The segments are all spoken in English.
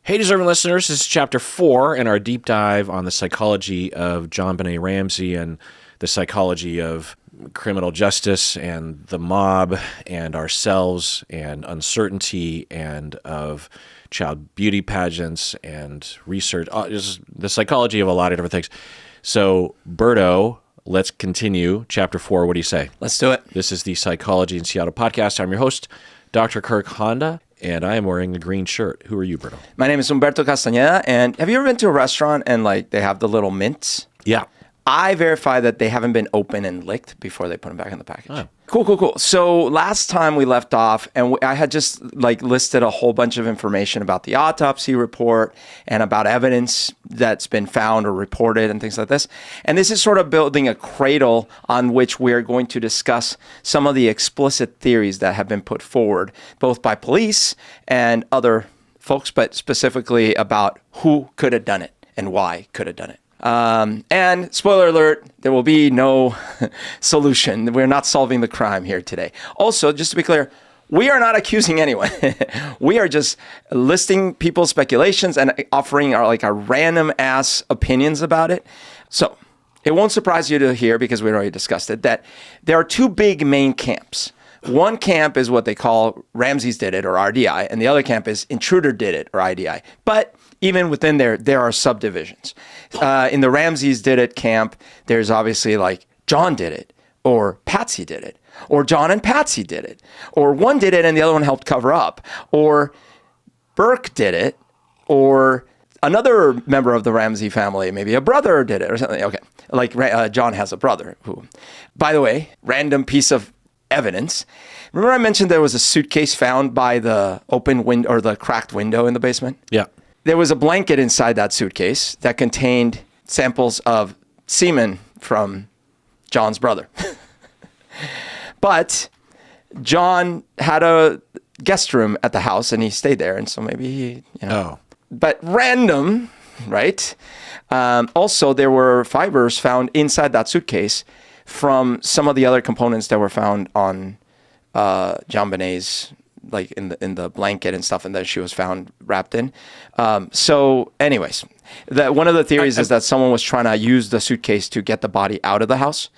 Hey, deserving listeners, this is Chapter 4 in our deep dive on the psychology of JonBenet Ramsey and the psychology of criminal justice and the mob and ourselves and uncertainty and of child beauty pageants and research, just the psychology of a lot of different things. So, Berto, let's continue. Chapter 4, what do you say? Let's do it. This is the Psychology in Seattle podcast. I'm your host, Dr. Kirk Honda. And I am wearing a green shirt. Who are you, Berto? My name is Humberto Castaneda. And have you ever been to a restaurant and they have the little mints? Yeah. I verify that they haven't been opened and licked before they put them back in the package. Oh. Cool. So last time we left off, and I had just listed a whole bunch of information about the autopsy report and about evidence that's been found or reported and things like this. And this is sort of building a cradle on which we're going to discuss some of the explicit theories that have been put forward, both by police and other folks, but specifically about who could have done it and why could have done it. And spoiler alert, there will be no solution. We're not solving the crime here today. Also, just to be clear, we are not accusing anyone. We are just listing people's speculations and offering our random ass opinions about it. So it won't surprise you to hear, because we already discussed it, that there are two big main camps. One camp is what they call Ramseys did it, or RDI, and the other camp is intruder did it, or IDI. But even within there are subdivisions. In the Ramseys did it camp, there's obviously John did it, or Patsy did it, or John and Patsy did it, or one did it and the other one helped cover up, or Kirk did it, or another member of the Ramsey family, maybe a brother did it or something. Okay, John has a brother who, by the way, random piece of evidence. Remember I mentioned there was a suitcase found by the open window or the cracked window in the basement? Yeah. There was a blanket inside that suitcase that contained samples of semen from John's brother. But John had a guest room at the house and he stayed there. And so maybe he, Oh. But random, right? Also, there were fibers found inside that suitcase from some of the other components that were found on JonBenet's, in the blanket and stuff, and that she was found wrapped in. So anyways, one of the theories is that someone was trying to use the suitcase to get the body out of the house.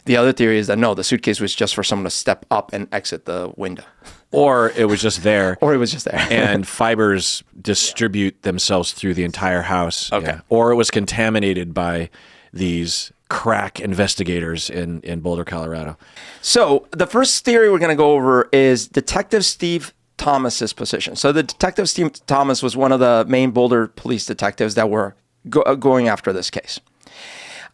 The other theory is that no, the suitcase was just for someone to step up and exit the window. Or it was just there. And fibers distribute themselves through the entire house. Okay. Yeah. Or it was contaminated by these crack investigators in Boulder, Colorado. So the first theory we're going to go over is Detective Steve Thomas's position. So the Detective Steve Thomas was one of the main Boulder police detectives that were going after this case.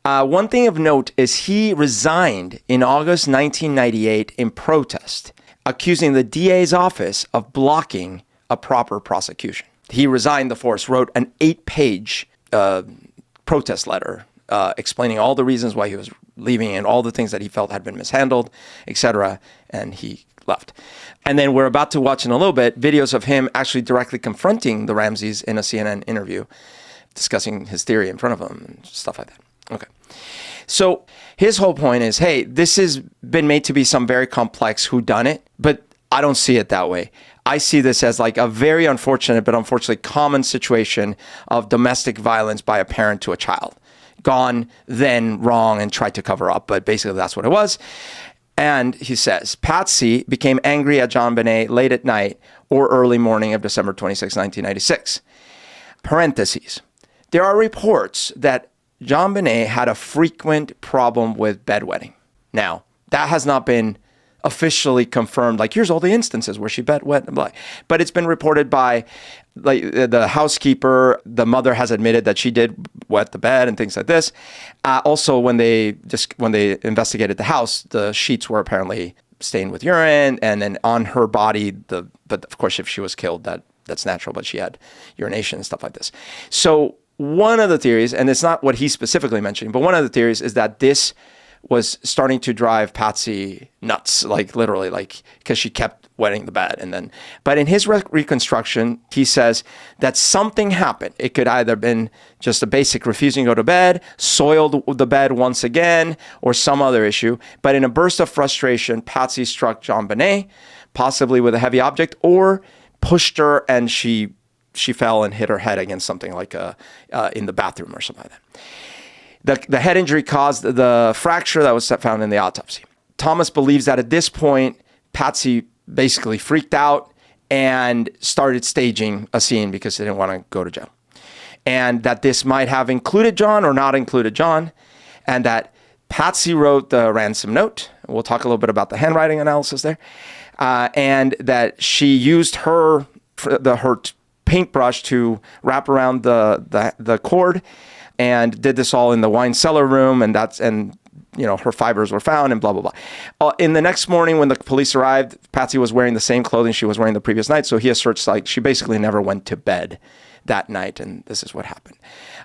One thing of note is he resigned in August 1998 in protest, accusing the DA's office of blocking a proper prosecution. He resigned the force, wrote an 8-page protest letter explaining all the reasons why he was leaving and all the things that he felt had been mishandled, etc., and he left. And then we're about to watch in a little bit videos of him actually directly confronting the Ramseys in a CNN interview, discussing his theory in front of them and stuff like that. Okay. So his whole point is, hey, this has been made to be some very complex whodunit, but I don't see it that way. I see this as a very unfortunate, but unfortunately common situation of domestic violence by a parent to a child. Gone, then wrong, and tried to cover up. But basically, that's what it was. And he says, Patsy became angry at JonBenet late at night or early morning of December 26, 1996. Parentheses. There are reports that JonBenet had a frequent problem with bedwetting. Now, that has not been officially confirmed. Here's all the instances where she bedwet, but it's been reported by the housekeeper. The mother has admitted that she did wet the bed and things like this. Also, when they investigated the house, the sheets were apparently stained with urine, and then on her body, but of course, if she was killed, that's natural. But she had urination and stuff like this. So one of the theories, and it's not what he's specifically mentioning, but one of the theories is that this was starting to drive Patsy nuts, literally, because she kept wetting the bed. But in his reconstruction, he says that something happened. It could either been just a basic refusing to go to bed, soiled the bed once again, or some other issue. But in a burst of frustration, Patsy struck JonBenet, possibly with a heavy object, or pushed her and she she fell and hit her head against something like in the bathroom or something like that. The head injury caused the fracture that was found in the autopsy. Thomas believes that at this point, Patsy basically freaked out and started staging a scene because they didn't want to go to jail. And that this might have included John or not included John, and that Patsy wrote the ransom note. We'll talk a little bit about the handwriting analysis there. And that she used her paintbrush to wrap around the cord, and did this all in the wine cellar room, and her fibers were found, and blah, blah, blah. In the next morning when the police arrived, Patsy was wearing the same clothing she was wearing the previous night, so he asserts like she basically never went to bed that night, and this is what happened.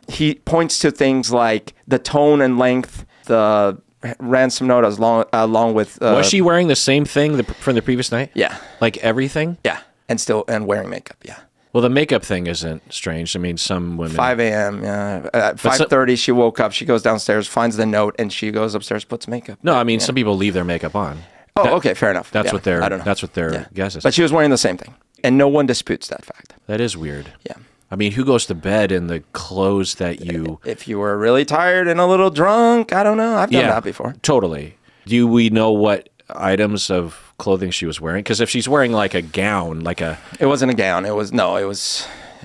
He points to things like the tone and length, the ransom note along with... was she wearing the same thing from the previous night? Yeah. Like everything? Yeah, and wearing makeup, yeah. Well, the makeup thing isn't strange. I mean, some women... 5 a.m., yeah. At 5:30, she woke up, she goes downstairs, finds the note, and she goes upstairs, puts makeup. No, I mean, some people leave their makeup on. Oh, okay, fair enough. That's yeah. what their I don't know. That's what their guess is. But she was wearing the same thing, and no one disputes that fact. That is weird. Yeah. I mean, who goes to bed in the clothes that you... If you were really tired and a little drunk, I don't know. I've done that before. Totally. Do we know what items of clothing she was wearing? Because if she's wearing like a gown, It wasn't a gown.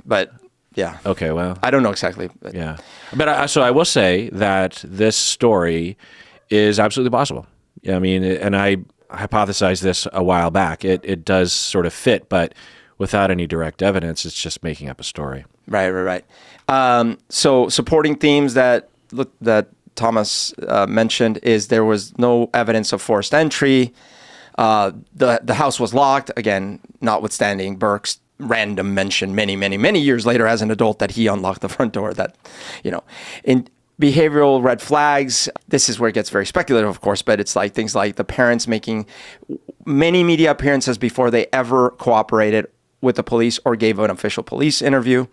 But yeah. Okay, well. I don't know exactly. Yeah. But so I will say that this story is absolutely possible. I mean, and I hypothesized this a while back. It does sort of fit, but without any direct evidence, it's just making up a story. Right. So supporting themes that Thomas mentioned is there was no evidence of forced entry. The house was locked, again, notwithstanding Burke's random mention many years later as an adult that he unlocked the front door. In behavioral red flags, this is where it gets very speculative, of course, but it's like things like the parents making many media appearances before they ever cooperated with the police or gave an official police interview.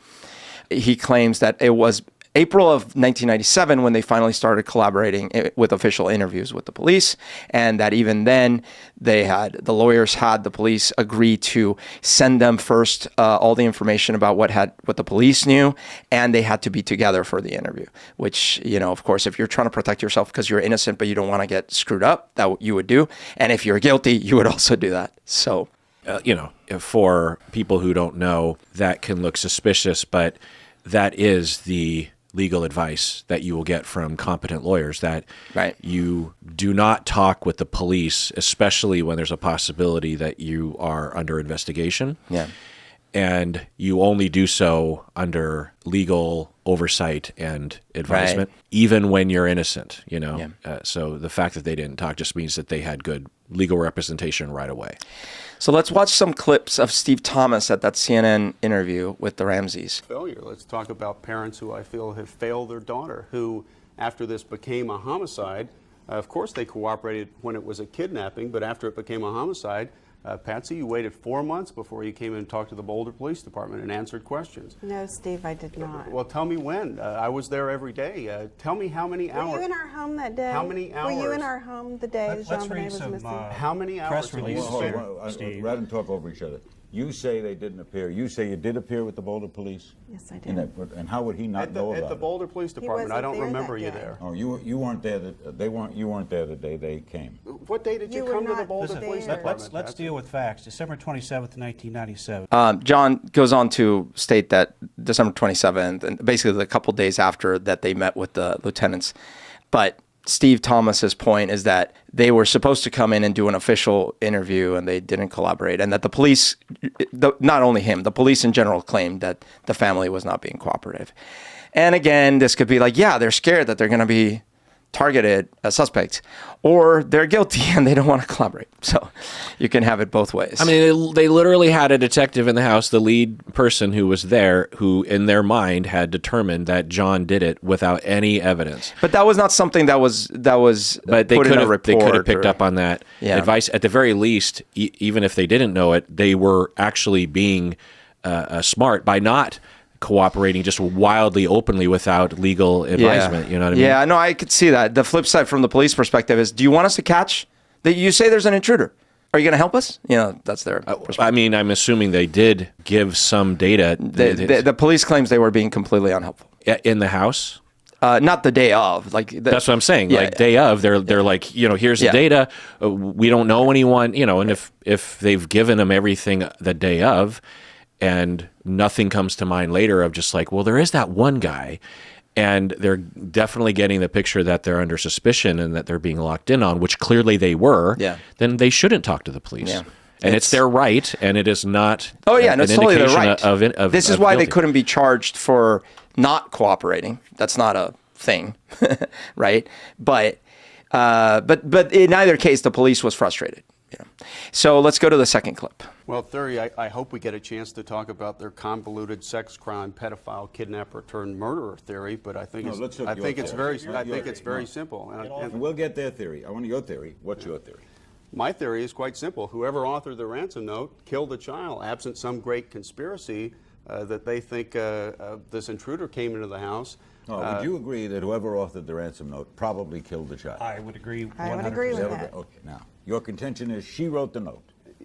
He claims that it was April of 1997 when they finally started collaborating with official interviews with the police, and that even then the lawyers had the police agree to send them first all the information about what the police knew, and they had to be together for the interview, which, of course, if you're trying to protect yourself because you're innocent but you don't want to get screwed up, that you would do. And if you're guilty, you would also do that. So for people who don't know, that can look suspicious, but that is the legal advice that you will get from competent lawyers, that you do not talk with the police, especially when there's a possibility that you are under investigation. Yeah. And you only do so under legal oversight and advisement, even when you're innocent, So the fact that they didn't talk just means that they had good legal representation right away. So let's watch some clips of Steve Thomas at that CNN interview with the Ramseys. Failure. Let's talk about parents who I feel have failed their daughter, who, after this became a homicide, of course they cooperated when it was a kidnapping, but after it became a homicide, Patsy, you waited 4 months before you came in and talked to the Boulder Police Department and answered questions. No, Steve, I did not. Well, tell me when. I was there every day. Tell me how many hours. Were you in our home that day? How many hours? Were you in our home the day JonBenet was missing? How many hours? Press release. Steve. Rather than talk over each other. You say they didn't appear. You say you did appear with the Boulder Police? Yes, I did. And how would he not know about it? At the Boulder Police Department. I don't remember you there. Oh, you weren't there. You weren't there the day they came. What day did you come to the Boulder Police Department? Let's deal with facts. December 27th, 1997. John goes on to state that December 27th, and basically the couple days after that they met with the lieutenants. But Steve Thomas's point is that they were supposed to come in and do an official interview and they didn't collaborate, and that the police, not only him, the police in general claimed that the family was not being cooperative. And again, this could be like, they're scared that they're going to be targeted as suspects, or they're guilty and they don't want to collaborate. So you can have it both ways. I mean, they literally had a detective in the house, the lead person who was there, who in their mind had determined that John did it without any evidence. But that was not something that was but they put in a report. They could have picked up on that advice. At the very least, even if they didn't know it, they were actually being smart by not cooperating just wildly openly without legal advisement. You know what I mean? Yeah, no, I could see that. The flip side from the police perspective is, do you want us to catch? You say there's an intruder. Are you going to help us? That's their perspective. I mean, I'm assuming they did give some data. The police claims they were being completely unhelpful. In the house? Not the day of. That's what I'm saying. Day of, they're like, here's the data. We don't know anyone, and if they've given them everything the day of, and nothing comes to mind later of just like, well, there is that one guy, and they're definitely getting the picture that they're under suspicion and that they're being locked in on, which clearly they were, then they shouldn't talk to the police. Yeah. And it's their right, and it is not it's totally their right. Of this is why they couldn't be charged for not cooperating. That's not a thing, right? But in either case, the police was frustrated. So let's go to the second clip. Well, Thury, I hope we get a chance to talk about their convoluted sex crime, pedophile, kidnapper turned murderer theory. But I think it's very simple. And we'll get their theory. I want your theory. What's your theory? My theory is quite simple. Whoever authored the ransom note killed a child, absent some great conspiracy that they think this intruder came into the house. Would you agree that whoever authored the ransom note probably killed the child? I would agree 100%. I would agree with that. Okay, now, your contention is she wrote the note.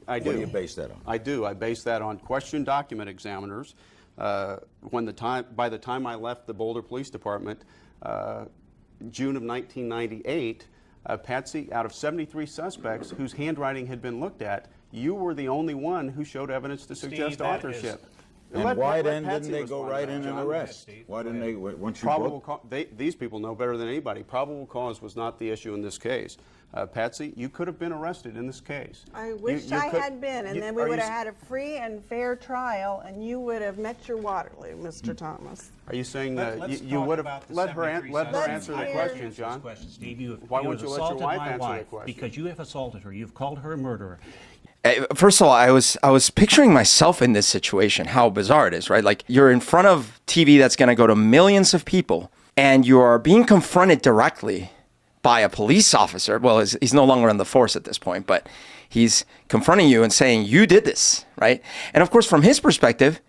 I do. What do you base that on? I do. I base that on questioned document examiners. By the time I left the Boulder Police Department, June of 1998, Patsy, out of 73 suspects whose handwriting had been looked at, you were the only one who showed evidence to suggest authorship. And why then didn't they go right in and arrest? Why didn't they, once you brought... These people know better than anybody. Probable cause was not the issue in this case. Patsy, you could have been arrested in this case. I wish I had been, and then we would have had a free and fair trial, and you would have met your Waterloo, Mr. Thomas. Are you saying that you would have let her answer the question, John? Steve, why won't you let your wife answer the question? Because you have assaulted her. You've called her a murderer. First of all, I was picturing myself in this situation, how bizarre it is, right? Like, you're in front of TV that's going to go to millions of people, and you are being confronted directly by a police officer. Well, he's no longer on the force at this point, but he's confronting you and saying, you did this, right? And of course, from his perspective,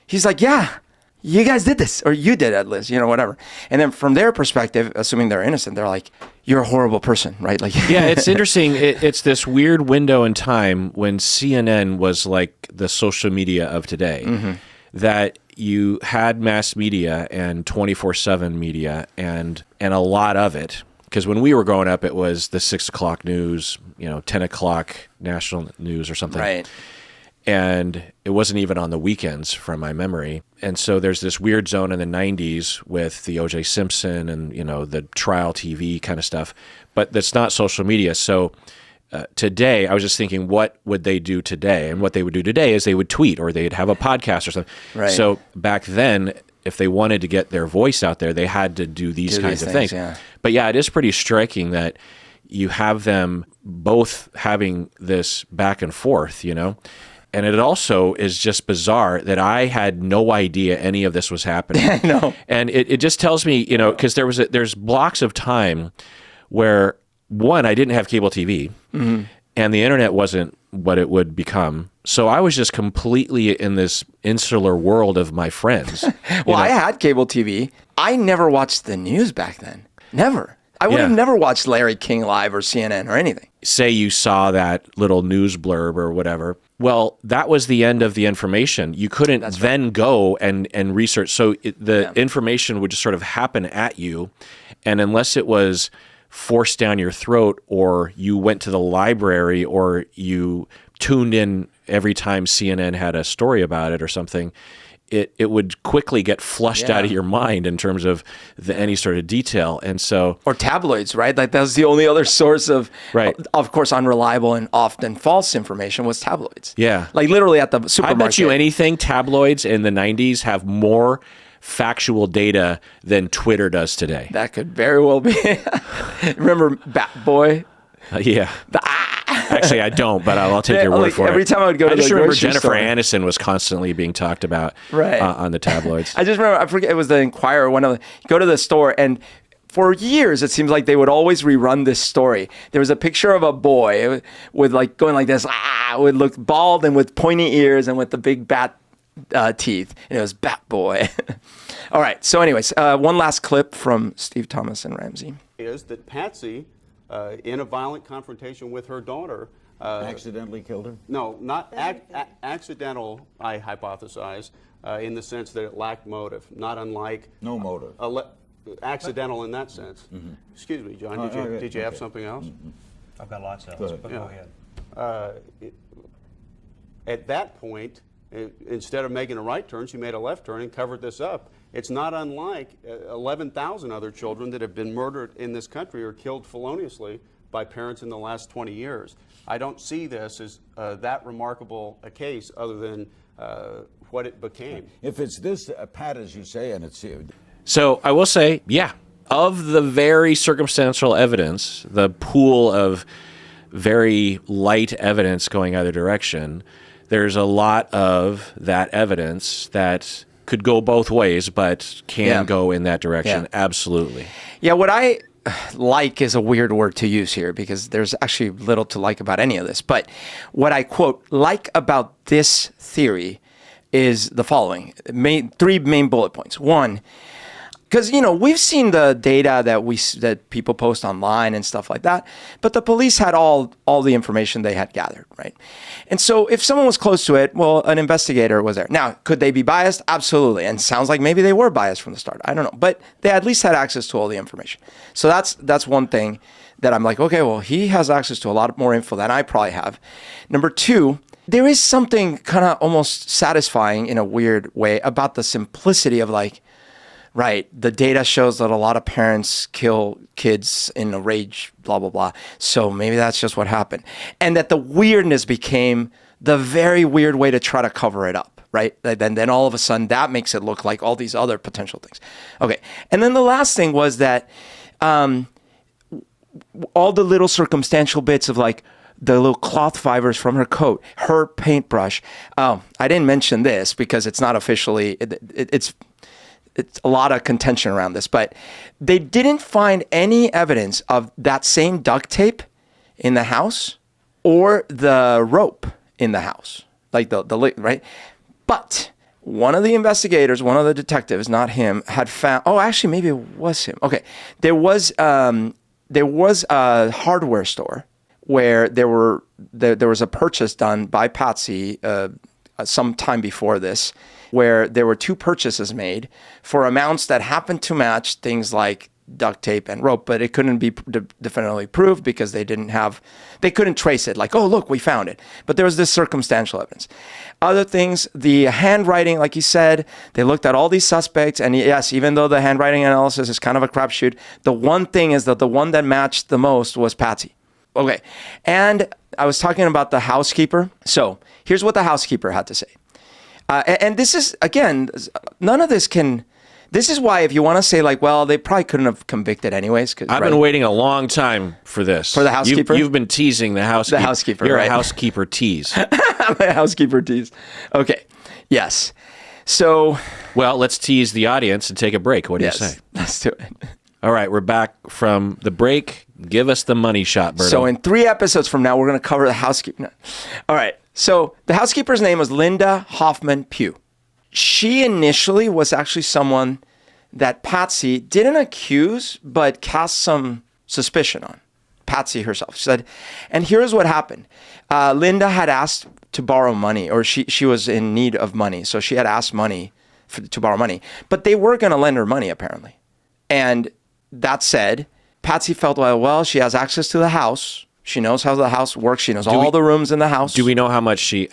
he's like, yeah, you guys did this, or you did at least, whatever. And then from their perspective, assuming they're innocent, they're like, you're a horrible person, right? Like, yeah, it's interesting. It's this weird window in time when CNN was like the social media of today, that you had mass media and 24/7 media and a lot of it. Because when we were growing up, it was the 6 o'clock news, 10 o'clock national news or something. Right. And it wasn't even on the weekends from my memory. And so there's this weird zone in the 90s with the O.J. Simpson and, the trial TV kind of stuff. But that's not social media. So today, I was just thinking, what would they do today? And what they would do today is they would tweet or they'd have a podcast or something. Right. So back then, if they wanted to get their voice out there, they had to do these kinds of things. Yeah. But yeah, it is pretty striking that you have them both having this back and forth, And it also is just bizarre that I had no idea any of this was happening. I know. And it just tells me, because there's blocks of time where, one, I didn't have cable TV, and the internet wasn't what it would become. So I was just completely in this insular world of my friends. I had cable TV. I never watched the news back then. Never. I would have never watched Larry King Live or CNN or anything. Say you saw that little news blurb or whatever. Well, that was the end of the information. You couldn't then go and research. So the information would just sort of happen at you. And unless it was forced down your throat or you went to the library or you tuned in every time CNN had a story about it or something, it would quickly get flushed out of your mind in terms of any sort of detail. And so, or tabloids, right? Like that was the only other source of course, unreliable and often false information was tabloids. Yeah. Like literally at the supermarket. I bet you anything, tabloids in the 90s have more factual data than Twitter does today. That could very well be. Remember Bat Boy? Yeah. Actually, I don't, but I'll take your word for it. Every time I would go to the grocery store. I just remember Jennifer Aniston was constantly being talked about on the tabloids. I just remember, I forget, it was the Inquirer, go to the store, and for years, it seems like they would always rerun this story. There was a picture of a boy with going like this, would look bald and with pointy ears and with the big bat teeth. And it was Bat Boy. All right. So anyways, one last clip from Steve Thomas and Ramsey. Is that Patsy, in a violent confrontation with her daughter, Accidentally killed her? No, not accidental, I hypothesize, in the sense that it lacked motive, not unlike... No motive. Accidental in that sense. Excuse me, John, did you have something else? I've got lots else, but go ahead. At that point, instead of making a right turn, she made a left turn and covered this up. It's not unlike 11,000 other children that have been murdered in this country or killed feloniously by parents in the last 20 years. I don't see this as that remarkable a case other than what it became. If it's this, Pat, as you say, and it's... So I will say, yeah, of the very circumstantial evidence, the pool of very light evidence going either direction, there's a lot of that evidence that could go both ways, but can go in that direction. Yeah. Absolutely. Yeah, what I like is a weird word to use here because there's actually little to like about any of this. But what I, quote, like about this theory is the following. Three main bullet points. One, because, you know, we've seen the data that people post online and stuff like that, but the police had all the information they had gathered, right? And so if someone was close to it, well, an investigator was there. Now, could they be biased? Absolutely. And sounds like maybe they were biased from the start. I don't know. But they at least had access to all the information. So that's one thing that I'm like, okay, well, he has access to a lot more info than I probably have. Number two, there is something kind of almost satisfying in a weird way about the simplicity of like, right, the data shows that a lot of parents kill kids in a rage, blah, blah, blah. So maybe that's just what happened. And that the weirdness became the very weird way to try to cover it up, right? Then all of a sudden that makes it look like all these other potential things. Okay. And then the last thing was that all the little circumstantial bits of like the little cloth fibers from her coat, her paintbrush. I didn't mention this because it's not officially, it's a lot of contention around this, but they didn't find any evidence of that same duct tape in the house or the rope in the house, like the right? But one of the investigators, one of the detectives, not him, had found, oh, actually, maybe it was him. Okay. There was a hardware store where there was a purchase done by Patsy some time before this, where there were two purchases made for amounts that happened to match things like duct tape and rope, but it couldn't be definitively proved because they couldn't trace it. Like, oh, look, we found it. But there was this circumstantial evidence. Other things, the handwriting, like you said, they looked at all these suspects, and yes, even though the handwriting analysis is kind of a crapshoot, the one thing is that the one that matched the most was Patsy. Okay, and I was talking about the housekeeper. So here's what the housekeeper had to say. And this is, again, none of this can... This is why if you want to say like, well, they probably couldn't have convicted anyways. I've been waiting a long time for this. For the housekeeper? You've been teasing the housekeeper. The housekeeper, You're right. a housekeeper tease. I'm a housekeeper tease. Okay. Yes. So... Well, let's tease the audience and take a break. What do you say? Let's do it. All right, we're back from the break. Give us the money shot, Berto. So in 3 episodes from now, we're going to cover the housekeeper. No. All right. So the housekeeper's name was Linda Hoffman Pugh. She initially was actually someone that Patsy didn't accuse, but cast some suspicion on. Patsy herself. She said, and here's what happened. Linda had asked to borrow money, or she was in need of money. So she had asked to borrow money, but they were going to lend her money apparently. And that said, Patsy felt, well, she has access to the house. She knows how the house works. She knows all the rooms in the house. Do we know how much again,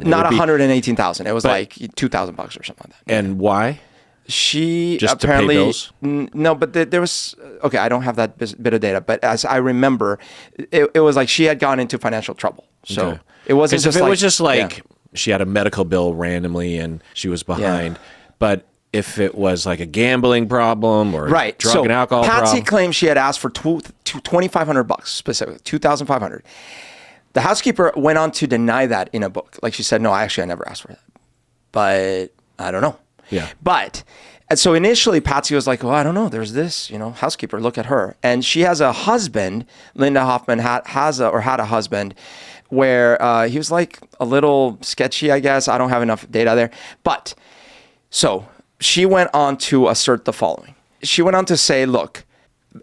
not $118,000. It was like $2,000 or something like that. And why? She just apparently to pay bills? No, but there was okay. I don't have that bit of data, but as I remember, it was like she had gone into financial trouble. So okay. It wasn't just if like, it was just like she had a medical bill randomly and she was behind, but if it was like a gambling problem or drug and alcohol Patsy problem. claimed she had asked for $2,500 specifically, $2,500. The housekeeper went on to deny that in a book. Like she said, no, I never asked for that. But I don't know. Yeah. But and so initially Patsy was like, oh, I don't know. There's this, housekeeper. Look at her. And she has a husband. Linda Hoffman had a husband where he was like a little sketchy, I guess. I don't have enough data there. But so she went on to assert the following. She went on to say, look,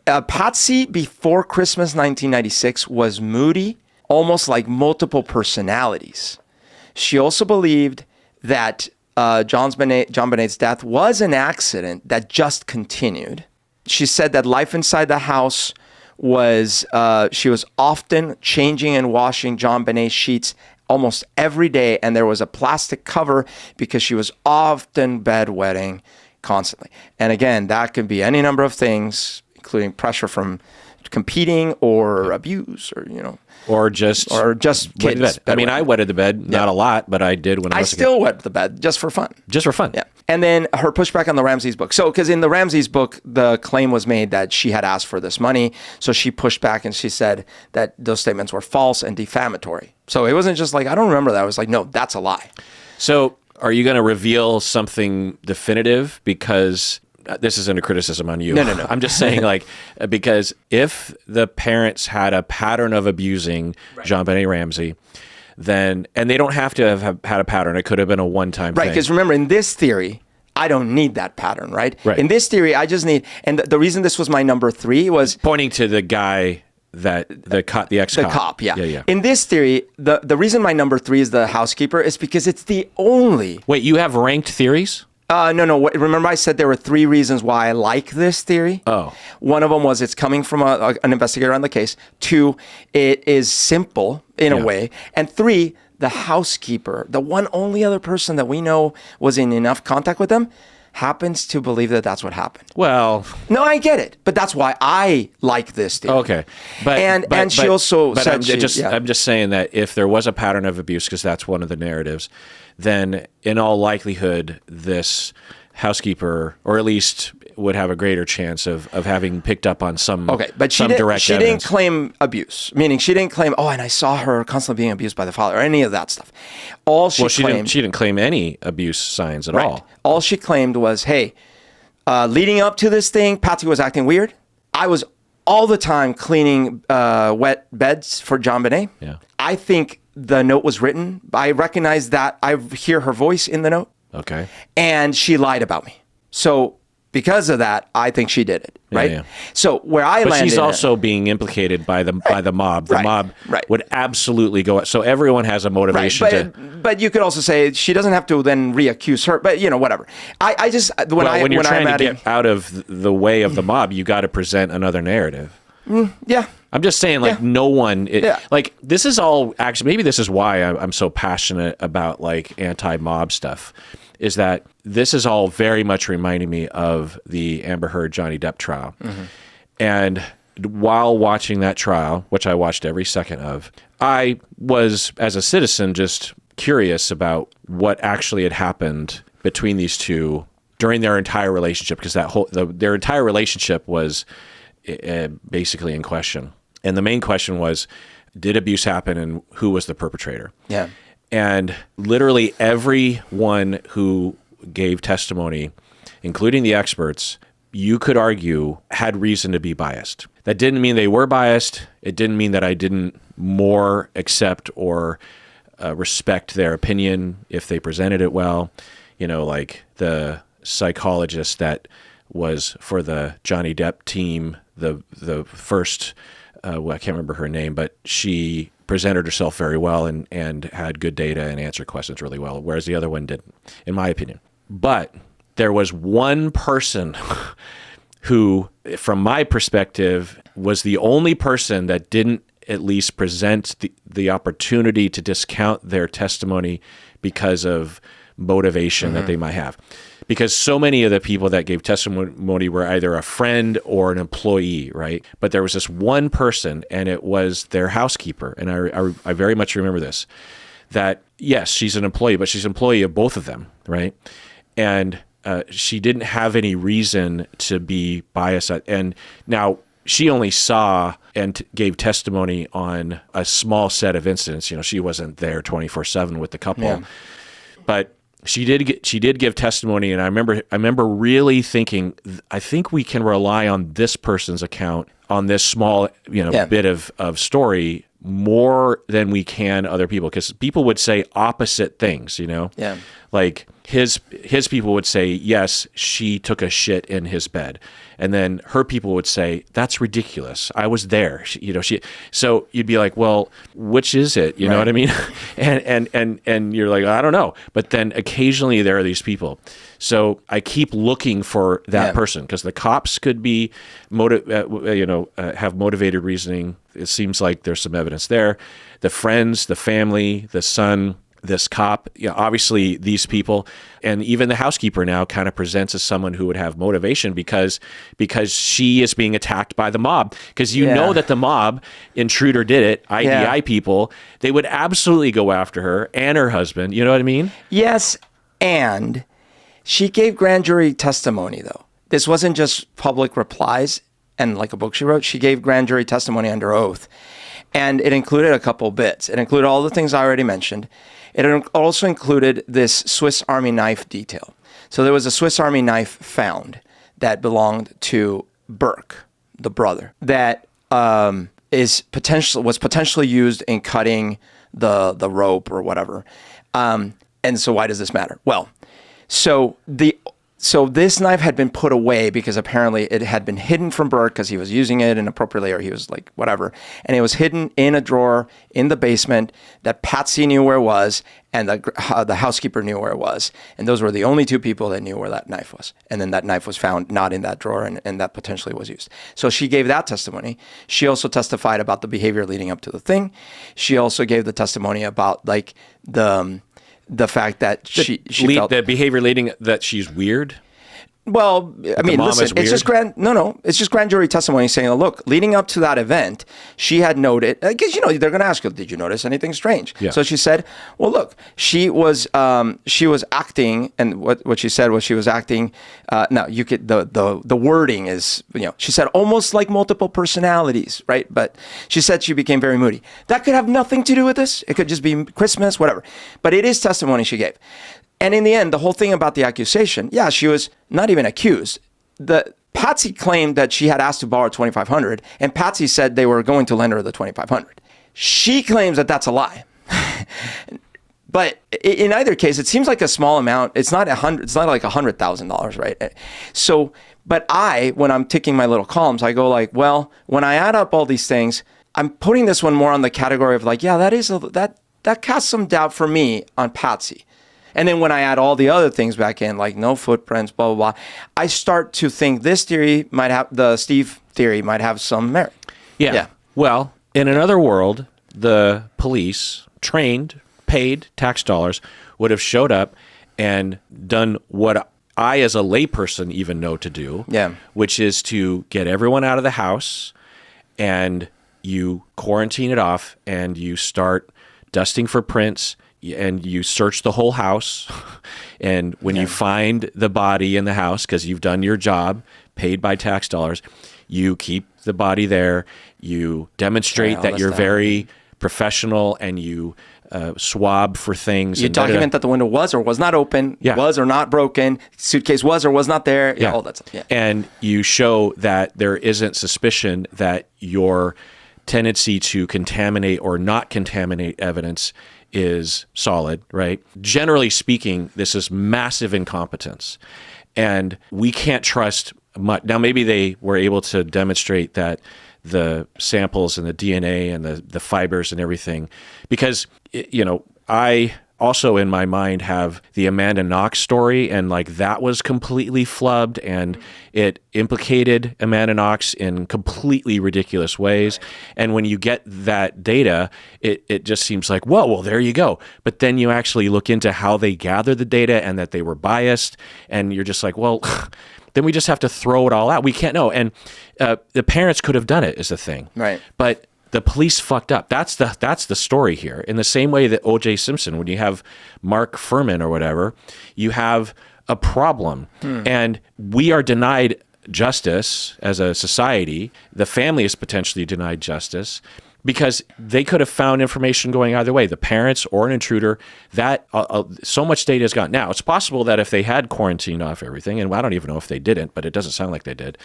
Patsy before Christmas 1996 was moody, almost like multiple personalities. She also believed that JonBenet's death was an accident that just continued. She said that life inside the house was, she was often changing and washing JonBenet's sheets almost every day, and there was a plastic cover because she was often bedwetting constantly. And again, that could be any number of things, including pressure from competing or abuse or, Or just kids. I mean, I wetted the bed, not a lot, but I did when I was a kid. I still wet the bed just for fun. Just for fun. Yeah. And then her pushback on the Ramseys book. So, because in the Ramseys book, the claim was made that she had asked for this money. So she pushed back and she said that those statements were false and defamatory. So it wasn't just like, I don't remember that. I was like, no, that's a lie. So are you going to reveal something definitive? Because this isn't a criticism on you. No. I'm just saying, like, because if the parents had a pattern of abusing JonBenet Ramsey, then, and they don't have to have had a pattern. It could have been a one-time thing. Right, because remember, in this theory, I don't need that pattern, right? Right. In this theory, I just need, and the reason this was my number 3 was... Pointing to the guy that, the ex-cop. The cop, yeah. Yeah. In this theory, the reason my number 3 is the housekeeper is because it's the only... Wait, you have ranked theories? No. Remember I said there were 3 reasons why I like this theory? Oh. One of them was it's coming from an investigator on the case. 2, it is simple in a way. And 3, the housekeeper, the one only other person that we know was in enough contact with them, happens to believe that that's what happened. Well... No, I get it. But that's why I like this theory. Okay. And she also said I'm just saying that if there was a pattern of abuse, because that's one of the narratives, then in all likelihood, this housekeeper, or at least would have a greater chance of having picked up on some but she she didn't claim abuse, meaning she didn't claim, and I saw her constantly being abused by the father, or any of that stuff. She didn't claim any abuse signs at all. All she claimed was, hey, leading up to this thing, Patsy was acting weird. I was all the time cleaning wet beds for JonBenet. Yeah. I think the note was written. I recognize that. I hear her voice in the note. Okay. And she lied about me. So because of that, I think she did it. Right. Yeah. So where I landed, but she's also being implicated by the mob. The mob would absolutely go. So everyone has a motivation But you could also say she doesn't have to then reaccuse her. But whatever. When you're trying to get out of the way of the mob, you got to present another narrative. Yeah. I'm just saying, like, no one, like, this is all actually, maybe this is why I'm so passionate about, like, anti-mob stuff, is that this is all very much reminding me of the Amber Heard Johnny Depp trial. Mm-hmm. And while watching that trial, which I watched every second of, I was, as a citizen, just curious about what actually had happened between these two during their entire relationship, because their entire relationship was basically in question. And the main question was, did abuse happen and who was the perpetrator? Yeah. And literally everyone who gave testimony, including the experts, you could argue had reason to be biased. That didn't mean they were biased. It didn't mean that I didn't more accept or respect their opinion if they presented it well. Like the psychologist that was for the Johnny Depp team, the first, I can't remember her name, but she presented herself very well and had good data and answered questions really well, whereas the other one didn't, in my opinion. But there was one person who, from my perspective, was the only person that didn't at least present the opportunity to discount their testimony because of motivation that they might have. Because so many of the people that gave testimony were either a friend or an employee, right? But there was this one person, and it was their housekeeper. And I very much remember this, that yes, she's an employee, but she's an employee of both of them, right? And she didn't have any reason to be biased. And now she only saw and gave testimony on a small set of incidents. She wasn't there 24/7 with the couple. Yeah. But she did give testimony, and I remember really thinking, I think we can rely on this person's account on this small bit of story more than we can other people, because people would say opposite things, you know? Yeah. Like his people would say, yes, she took a shit in his bed. And then her people would say, that's ridiculous. I was there. So you'd be like, well, which is it? You know what I mean? and you're like, I don't know. But then occasionally there are these people. So I keep looking for that person, because the cops could be have motivated reasoning. It seems like there's some evidence there. The friends, the family, the son, this cop, obviously these people, and even the housekeeper now kind of presents as someone who would have motivation because she is being attacked by the mob. Because know that the mob, intruder did it, IDI people, they would absolutely go after her and her husband. You know what I mean? Yes, and she gave grand jury testimony, though. This wasn't just public replies and like a book she wrote. She gave grand jury testimony under oath. And it included a couple bits. It included all the things I already mentioned. It also included this Swiss Army knife detail. So there was a Swiss Army knife found that belonged to Burke, the brother, that was potentially used in cutting the rope or whatever. And so why does this matter? Well, so this knife had been put away because apparently it had been hidden from Burke because he was using it inappropriately, or he was like whatever. And it was hidden in a drawer in the basement that Patsy knew where it was, and the housekeeper knew where it was. And those were the only two people that knew where that knife was. And then that knife was found not in that drawer, and that potentially was used. So she gave that testimony. She also testified about the behavior leading up to the thing. She also gave the testimony about like the fact that she felt the behavior leading that she's weird. Well, I mean, listen, it's just grand jury testimony saying, look, leading up to that event, she had noted, because, they're going to ask you, did you notice anything strange? Yeah. So she said, well, look, she was acting, and what she said was she was acting, now you could, the wording is, she said almost like multiple personalities, right? But she said she became very moody. That could have nothing to do with this. It could just be Christmas, whatever. But it is testimony she gave. And in the end, the whole thing about the accusation, she was not even accused. Patsy claimed that she had asked to borrow $2,500, and Patsy said they were going to lend her the $2,500. She claims that that's a lie. But in either case, it seems like a small amount. It's not It's not like $100,000, right? So, but when I'm ticking my little columns, I go like, well, when I add up all these things, I'm putting this one more on the category of like, that casts some doubt for me on Patsy. And then when I add all the other things back in, like no footprints, blah, blah, blah, I start to think this theory the Steve theory might have some merit. Yeah. Well, in another world, the police, trained, paid tax dollars, would have showed up and done what I as a layperson even know to do, which is to get everyone out of the house, and you quarantine it off, and you start dusting for prints, and you search the whole house. And when you find the body in the house, because you've done your job, paid by tax dollars, you keep the body there. You demonstrate that you're very professional, and you swab for things. You document that the window was or was not open, was or not broken, suitcase was or was not there, all that stuff. Yeah. And you show that there isn't suspicion that your tendency to contaminate or not contaminate evidence is solid, right? Generally speaking, this is massive incompetence, and we can't trust much. Now, maybe they were able to demonstrate that the samples and the DNA and the fibers and everything, because, I also in my mind have the Amanda Knox story, and like that was completely flubbed, and it implicated Amanda Knox in completely ridiculous ways. And when you get that data, it just seems like, whoa, well, there you go. But then you actually look into how they gathered the data and that they were biased, and you're just like, well, then we just have to throw it all out. We can't know. And the parents could have done it, is the thing. Right. But the police fucked up. That's the story here. In the same way that O.J. Simpson, when you have Mark Furman or whatever, you have a problem. And we are denied justice as a society. The family is potentially denied justice because they could have found information going either way, the parents or an intruder. That so much data has gone. Now, it's possible that if they had quarantined off everything, and I don't even know if they didn't, but it doesn't sound like they did,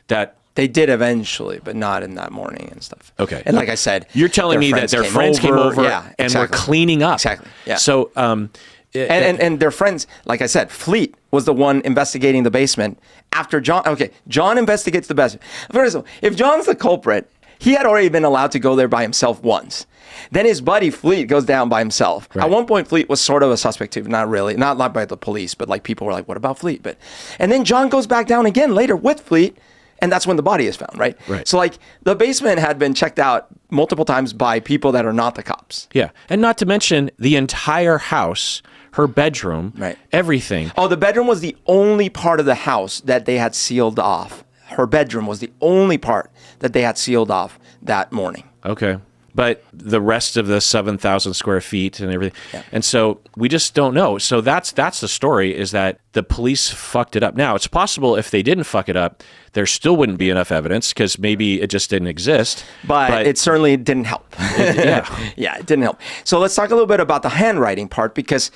that They did eventually, but not in that morning and stuff. Okay. And like I said, You're telling me that their friends came over and were cleaning up. Exactly. Yeah. So, and their friends, like I said, Fleet was the one investigating the basement after John. Okay, John investigates the basement. First of all, if John's the culprit, he had already been allowed to go there by himself once. Then his buddy Fleet goes down by himself. Right. At one point, Fleet was sort of a suspect too. Not really, not by the police, but like people were like, "What about Fleet?" And then John goes back down again later with Fleet. And that's when the body is found, right? Right. So like the basement had been checked out multiple times by people that are not the cops. Yeah. And not to mention the entire house, her bedroom, right. Everything. Oh, the bedroom was the only part of the house that they had sealed off. Her bedroom was the only part that they had sealed off that morning. Okay. But the rest of the 7,000 square feet and everything. Yeah. And so we just don't know. So that's the story, is that the police fucked it up. Now, it's possible if they didn't fuck it up, there still wouldn't be enough evidence because maybe it just didn't exist. But it certainly didn't help. Yeah, it didn't help. So let's talk a little bit about the handwriting part, because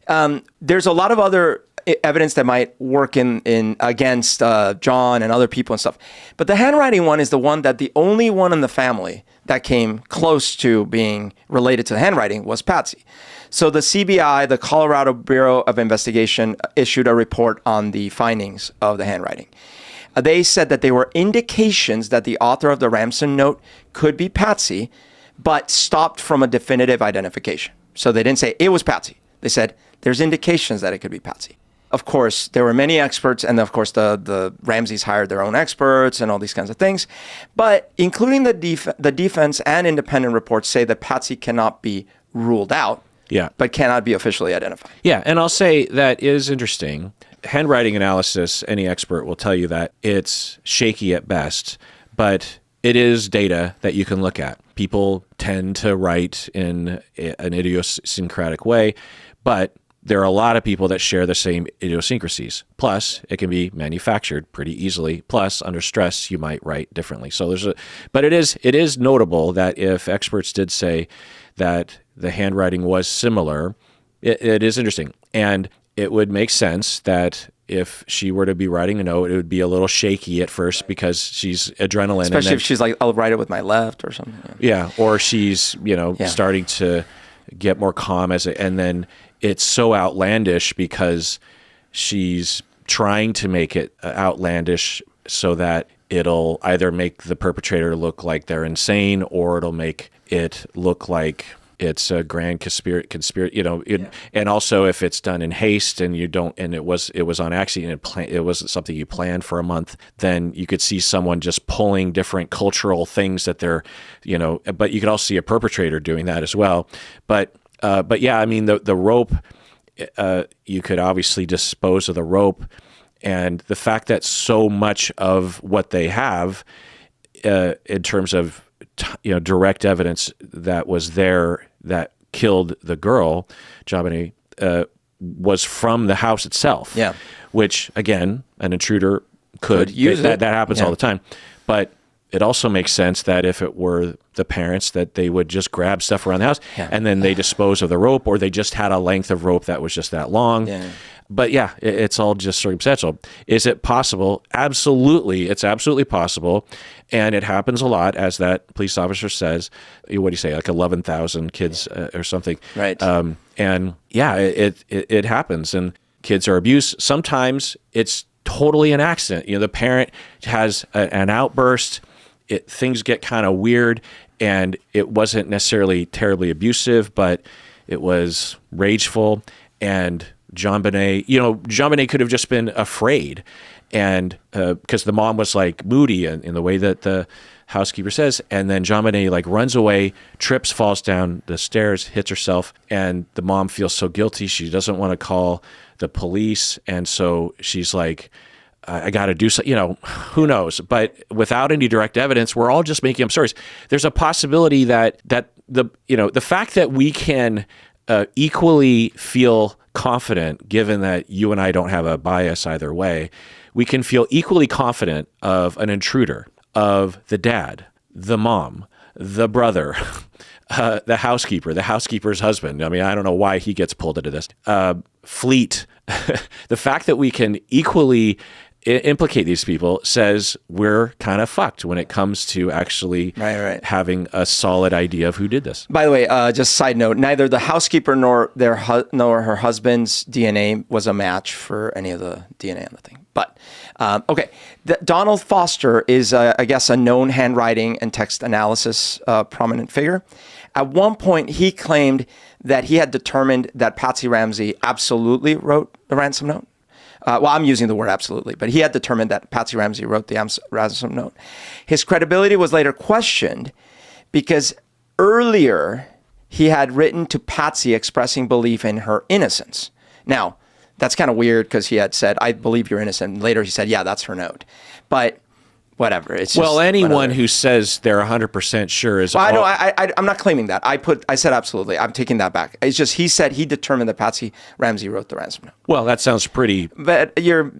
there's a lot of other evidence that might work in against John and other people and stuff. But the handwriting one is the one that the only one in the family that came close to being related to the handwriting was Patsy. So the CBI, the Colorado Bureau of Investigation, issued a report on the findings of the handwriting. They said that there were indications that the author of the ransom note could be Patsy, but stopped from a definitive identification. So they didn't say it was Patsy. They said there's indications that it could be Patsy. Of course, there were many experts, and of course, the Ramseys hired their own experts and all these kinds of things. But including the defense and independent reports say that Patsy cannot be ruled out, but cannot be officially identified. Yeah, and I'll say that is interesting. Handwriting analysis, any expert will tell you that it's shaky at best, but it is data that you can look at. People tend to write in an idiosyncratic way, but there are a lot of people that share the same idiosyncrasies. Plus, it can be manufactured pretty easily. Plus, under stress, you might write differently. So but it is notable that if experts did say that the handwriting was similar, it is interesting. And it would make sense that if she were to be writing a note, it would be a little shaky at first because she's adrenaline. Especially if she's like, I'll write it with my left or something. Yeah, or she's, starting to get more calm and then it's so outlandish because she's trying to make it outlandish so that it'll either make the perpetrator look like they're insane or it'll make it look like it's a grand conspiracy, and also if it's done in haste and you don't, and it was on accident, it wasn't something you planned for a month, then you could see someone just pulling different cultural things that they're, but you could also see a perpetrator doing that as well. But yeah, I mean, the rope, you could obviously dispose of the rope, and the fact that so much of what they have, in terms of direct evidence that was there that killed the girl, JonBenet, was from the house itself. Yeah, which again, an intruder could use that. That happens all the time, but it also makes sense that if it were the parents, that they would just grab stuff around the house and then they dispose of the rope, or they just had a length of rope that was just that long. Yeah. But yeah, it's all just circumstantial. Is it possible? Absolutely. It's absolutely possible. And it happens a lot, as that police officer says. What do you say, like 11,000 kids or something? Right. And yeah, it happens. And kids are abused. Sometimes it's totally an accident. The parent has an outburst. Things get kind of weird, and it wasn't necessarily terribly abusive, but it was rageful. And JonBenet could have just been afraid, and because the mom was like moody in the way that the housekeeper says, and then JonBenet like runs away, trips, falls down the stairs, hits herself, and the mom feels so guilty. She doesn't want to call the police, and so she's like, I got to do something, who knows? But without any direct evidence, we're all just making up stories. There's a possibility that the fact that we can equally feel confident, given that you and I don't have a bias either way, we can feel equally confident of an intruder, of the dad, the mom, the brother, the housekeeper, the housekeeper's husband. I mean, I don't know why he gets pulled into this. Fleet. The fact that we can equally implicate these people says we're kind of fucked when it comes to actually having a solid idea of who did this. By the way, just side note, neither the housekeeper nor her husband's DNA was a match for any of the DNA on the thing. But, okay. Donald Foster is, I guess, a known handwriting and text analysis prominent figure. At one point, he claimed that he had determined that Patsy Ramsey absolutely wrote the ransom note. Well, I'm using the word absolutely, but he had determined that Patsy Ramsey wrote the ransom note. His credibility was later questioned because earlier he had written to Patsy expressing belief in her innocence. Now, that's kind of weird because he had said, I believe you're innocent. And later he said, yeah, that's her note. But whatever. It's just anyone who says they're 100% sure is. Well, I'm not claiming that. I said absolutely. I'm taking that back. It's just he said he determined that Patsy Ramsey wrote the ransom note. Well, that sounds pretty. But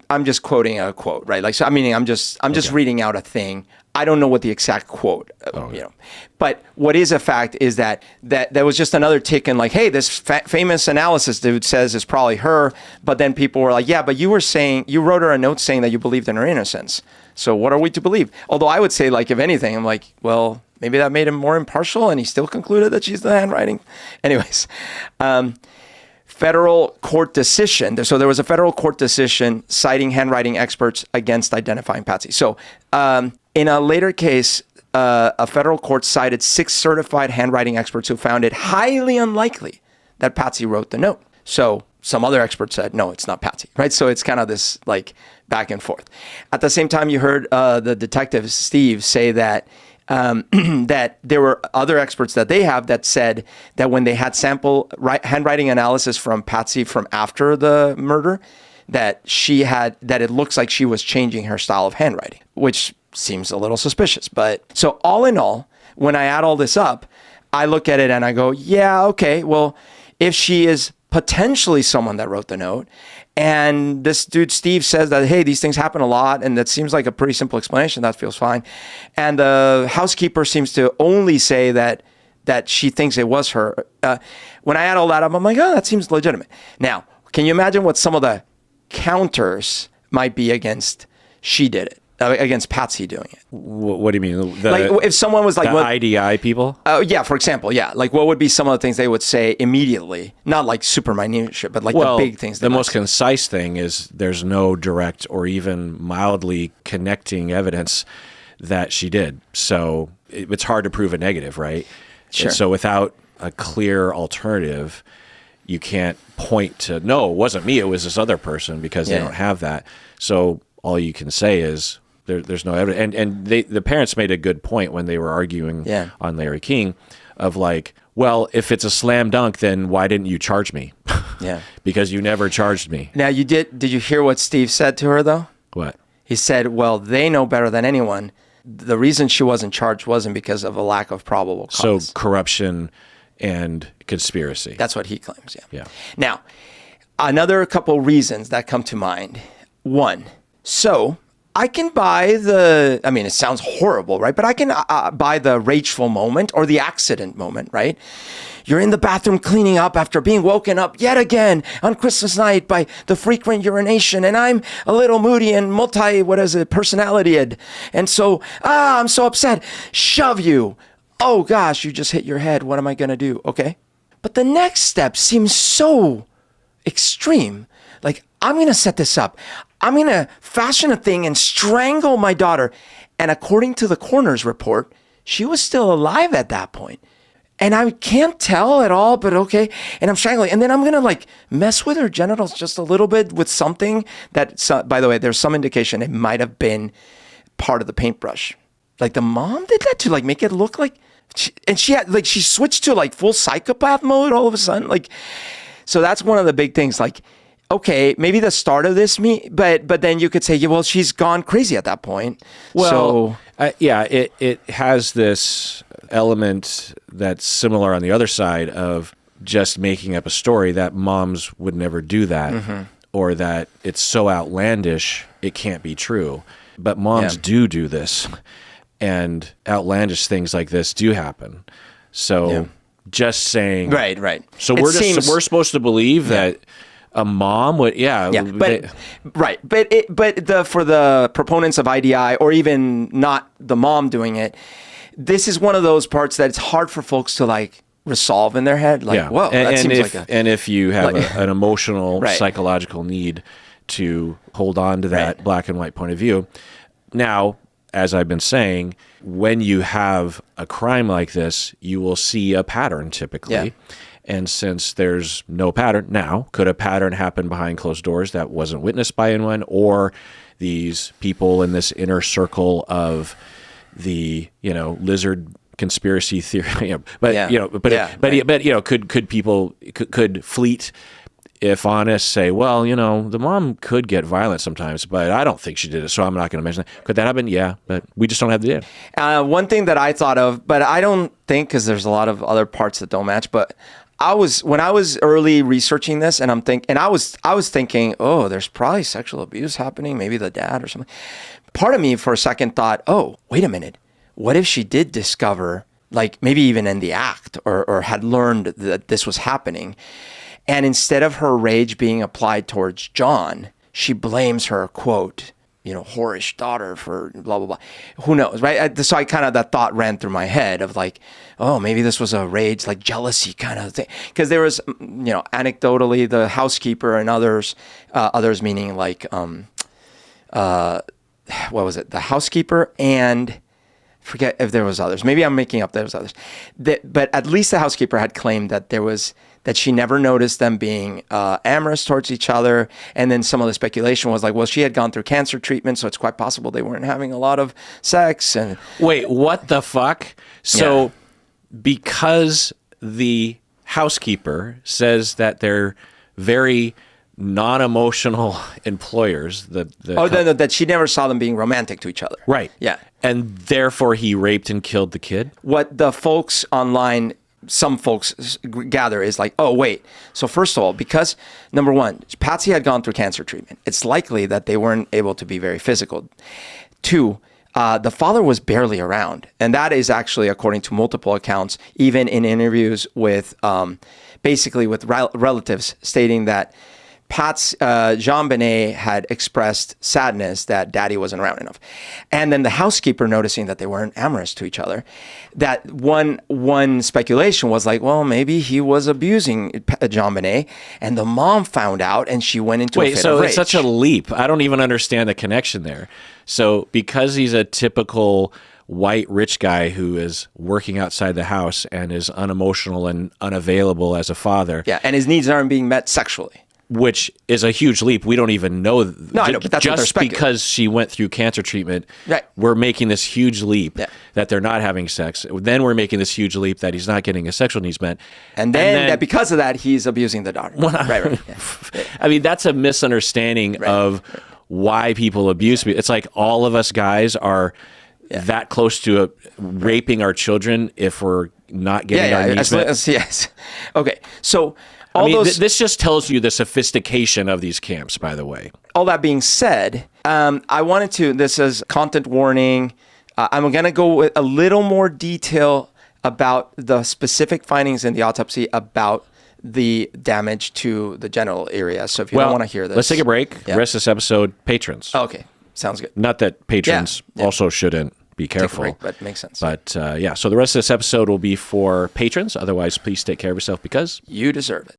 I'm just quoting a quote, right? Like, so I'm just reading out a thing. I don't know what the exact quote, you know. But what is a fact is that there was just another tick in like, hey, this famous analysis dude says it's probably her. But then people were like, yeah, but you wrote her a note saying that you believed in her innocence. So what are we to believe? Although I would say, like, if anything, I'm like, well, maybe that made him more impartial and he still concluded that she's the handwriting. Anyways, federal court decision. So there was a federal court decision citing handwriting experts against identifying Patsy. So in a later case, a federal court cited 6 certified handwriting experts who found it highly unlikely that Patsy wrote the note. So some other experts said, no, it's not Patsy, right? So it's kind of this like back and forth. At the same time, you heard the detective, Steve, say that that there were other experts that they have that said that when they had sample handwriting analysis from Patsy from after the murder, that it looks like she was changing her style of handwriting, which seems a little suspicious. But so all in all, when I add all this up, I look at it and I go, yeah, okay, well, if she is potentially someone that wrote the note, and this dude, Steve, says that, hey, these things happen a lot, and that seems like a pretty simple explanation, that feels fine. And the housekeeper seems to only say that she thinks it was her. When I add all that up, I'm like, oh, that seems legitimate. Now, can you imagine what some of the counters might be against she did it? Against Patsy doing it. What do you mean? Like if someone was like, the IDI people? Yeah, for example, yeah. Like what would be some of the things they would say immediately? Not like super minutiae, but like the big things. The most concise thing is there's no direct or even mildly connecting evidence that she did. So it's hard to prove a negative, right? Sure. And so without a clear alternative, you can't point to, no, it wasn't me, it was this other person, because they don't have that. So all you can say is, there's no evidence, and the parents made a good point when they were arguing on Larry King, of like, well, if it's a slam dunk, then why didn't you charge me? Yeah, because you never charged me. Now Did you hear what Steve said to her though? What? He said, well, they know better than anyone. The reason she wasn't charged wasn't because of a lack of probable cause. So corruption and conspiracy. That's what he claims. Yeah. Now, another couple reasons that come to mind. One, so I can buy it sounds horrible, right? But I can buy the rageful moment or the accident moment, right? You're in the bathroom cleaning up after being woken up yet again on Christmas night by the frequent urination. And I'm a little moody and personality. And so, I'm so upset. Shove you. Oh gosh, you just hit your head. What am I going to do? Okay. But the next step seems so extreme. Like, I'm going to set this up. I'm going to fashion a thing and strangle my daughter. And according to the coroner's report, she was still alive at that point. And I can't tell at all, but okay. And I'm strangling. And then I'm going to like mess with her genitals just a little bit with something that, by the way, there's some indication it might have been part of the paintbrush. Like the mom did that to like make it look like, she switched to like full psychopath mode all of a sudden. Like, so that's one of the big things. Like, okay, maybe the start of this, but then you could say, yeah, well, she's gone crazy at that point. Well, it has this element that's similar on the other side of just making up a story that moms would never do that, or that it's so outlandish it can't be true. But moms do this, and outlandish things like this do happen. So just saying, right. So we're supposed to believe that A mom would, Yeah, they- right. But for the proponents of IDI, or even not the mom doing it, this is one of those parts that it's hard for folks to like resolve in their head. Like, whoa, that seems if, like a... and if you have an emotional, Right. psychological need to hold on to that black and white point of view. Now, as I've been saying, when you have a crime like this, you will see a pattern typically. Yeah. And since there's no pattern now, could a pattern happen behind closed doors that wasn't witnessed by anyone, or these people in this inner circle of the, lizard conspiracy theory? Could people, could Fleet, if honest, say, well, the mom could get violent sometimes, but I don't think she did it, so I'm not going to mention that. Could that happen? Yeah, but we just don't have the data. One thing that I thought of, but I don't think, because there's a lot of other parts that don't match, but when I was early researching this, and I was thinking, oh, there's probably sexual abuse happening, maybe the dad or something. Part of me for a second thought, oh, wait a minute, what if she did discover, like maybe even in the act, or had learned that this was happening, and instead of her rage being applied towards John, she blames her, quote, whorish daughter for blah, blah, blah. Who knows, right? So that thought ran through my head of like, oh, maybe this was a rage, like jealousy kind of thing. Because there was, anecdotally, the housekeeper and others meaning like, what was it? The housekeeper and... forget if there was others. Maybe I'm making up there was others. But at least the housekeeper had claimed that she never noticed them being amorous towards each other. And then some of the speculation was like, well, she had gone through cancer treatment, so it's quite possible they weren't having a lot of sex. And wait, what the fuck? So because the housekeeper says that they're very non-emotional employers, that she never saw them being romantic to each other. Right. Yeah. And therefore he raped and killed the kid? What the folks online, some folks gather is like, oh, wait. So first of all, because number one, Patsy had gone through cancer treatment, it's likely that they weren't able to be very physical. Two, the father was barely around. And that is actually, according to multiple accounts, even in interviews with basically with relatives, stating that JonBenet had expressed sadness that daddy wasn't around enough. And then the housekeeper noticing that they weren't amorous to each other. That one speculation was like, well, maybe he was abusing JonBenet, and the mom found out and she went into a fit of rage. It's such a leap. I don't even understand the connection there. So because he's a typical white rich guy who is working outside the house and is unemotional and unavailable as a father. Yeah, and his needs aren't being met sexually. Which is a huge leap. We don't even know. No, I know, but that's what they're speculating. Just because she went through cancer treatment, right. We're making this huge leap that they're not having sex. Then we're making this huge leap that he's not getting his sexual needs met. And then that because of that, he's abusing the daughter. Right. Yeah. I mean, that's a misunderstanding of why people abuse me. It's like all of us guys are that close to raping our children if we're not getting our needs met. Yes. Okay. So... this just tells you the sophistication of these camps, by the way. All that being said, I wanted to, this is content warning. I'm going to go with a little more detail about the specific findings in the autopsy about the damage to the genital area. So if you don't want to hear this. Let's take a break. The rest of this episode, patrons. Oh, okay. Sounds good. Not that patrons also shouldn't be careful. Take a break, but makes sense. But so the rest of this episode will be for patrons. Otherwise, please take care of yourself because you deserve it.